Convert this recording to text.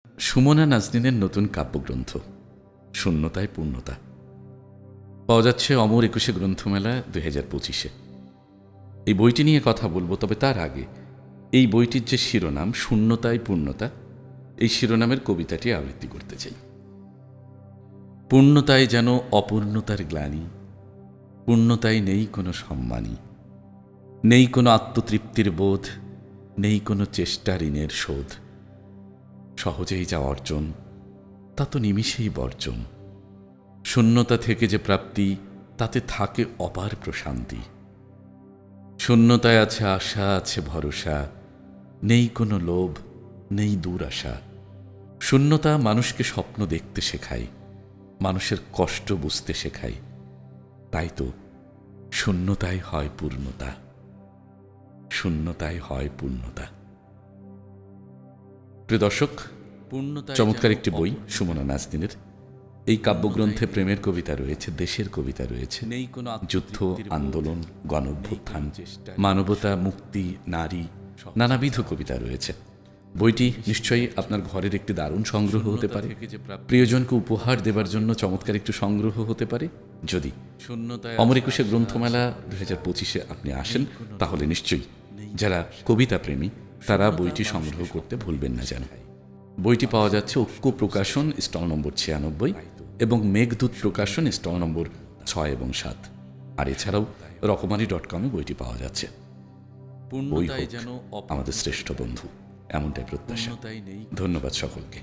সুমনা নাজনীনের নতুন কাব্যগ্রন্থ শূন্যতায় পূর্ণতা পাওয়া যাচ্ছে অমর ২১ গ্রন্থমেলা ২০২৫-এ। এই বইটি নিয়ে কথা বলবো, তবে তার আগে এই বইটির যে শিরোনাম শূন্যতায় পূর্ণতা, এই শিরোনামের কবিতাটি আবৃত্তি করতে চাই। পূর্ণতায় যেন অপূর্ণতার গ্লানি, পূর্ণতায় নেই কোনো সম্মানী, নেই কোনো আত্মতৃপ্তির বোধ, নেই কোনো চেষ্টা ঋণের শোধ। সহজেই যা অর্জন তা তো নিমিষেই বর্জন। শূন্যতা থেকে যে প্রাপ্তি তাতে থাকে অপার প্রশান্তি। শূন্যতায় আছে আশা, আছে ভরসা, নেই কোনো লোভ, নেই দুরাশা। শূন্যতা মানুষকে স্বপ্ন দেখতে শেখায়, মানুষের কষ্ট বুঝতে শেখায়। তাই তো শূন্যতায় হয় পূর্ণতা, শূন্যতায় হয় পূর্ণতা। প্রিয় দর্শক, চমৎকার একটি বই সুমনা নাজনীনের। এই কাব্যগ্রন্থে প্রেমের কবিতা রয়েছে, দেশের কবিতা রয়েছে, যুদ্ধ, আন্দোলন, গণঅভ্যুত্থান, মানবতা, মুক্তি, নারী, নানাবিধ কবিতা রয়েছে। বইটি নিশ্চয়ই আপনার ঘরের একটি দারুণ সংগ্রহ হতে পারে, প্রিয়জনকে উপহার দেবার জন্য চমৎকার একটু সংগ্রহ হতে পারে। যদি অমর ২১ গ্রন্থমেলা ২০২৫-এ আপনি আসেন, তাহলে নিশ্চয়ই যারা কবিতা প্রেমী তারা বইটি সংগ্রহ করতে ভুলবেন না যেন। বইটি পাওয়া যাচ্ছে ঐক্য প্রকাশন, স্টল নম্বর ৯৬, এবং মেঘদূত প্রকাশন, স্টল নম্বর ৬ এবং ৭। আর এছাড়াও রকমারি.com-এ বইটি পাওয়া যাচ্ছে। বই হোক আমাদের শ্রেষ্ঠ বন্ধু, এমনটাই প্রত্যাশা। ধন্যবাদ সকলকে।